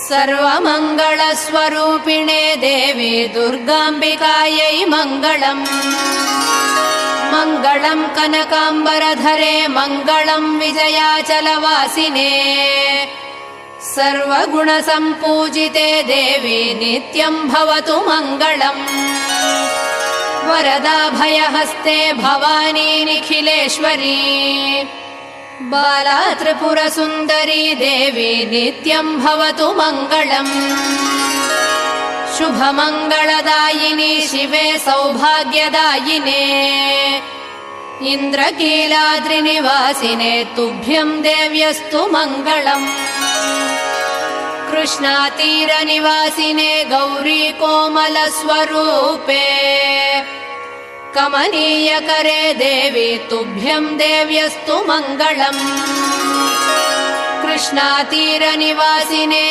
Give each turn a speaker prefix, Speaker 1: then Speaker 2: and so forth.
Speaker 1: सर्वमङ्गलस्वरूपिणे देवी दुर्गाम्बिकायै मङ्गलम्। मङ्गलम् कनकाम्बरधरे मङ्गलम् विजयाचलवासिने। सर्वगुणसम्पूजिते देवी नित्यम् भवतु मङ्गलम्। वरदाभयहस्ते भवानी निखिलेश्वरी। बाला त्रिपुरसुन्दरी देवी नित्यम् भवतु मङ्गलम्। शुभमङ्गलदायिनी शिवे सौभाग्यदायिने। इन्द्रकीलाद्रिनिवासिने तुभ्यम् देव्यस्तु मङ्गलम्। कृष्णातीरनिवासिने गौरी कोमलस्वरूपे। कमनीयकरे देवी तुभ्यम् देव्यस्तु मङ्गलम्। कृष्णातीरनिवासिने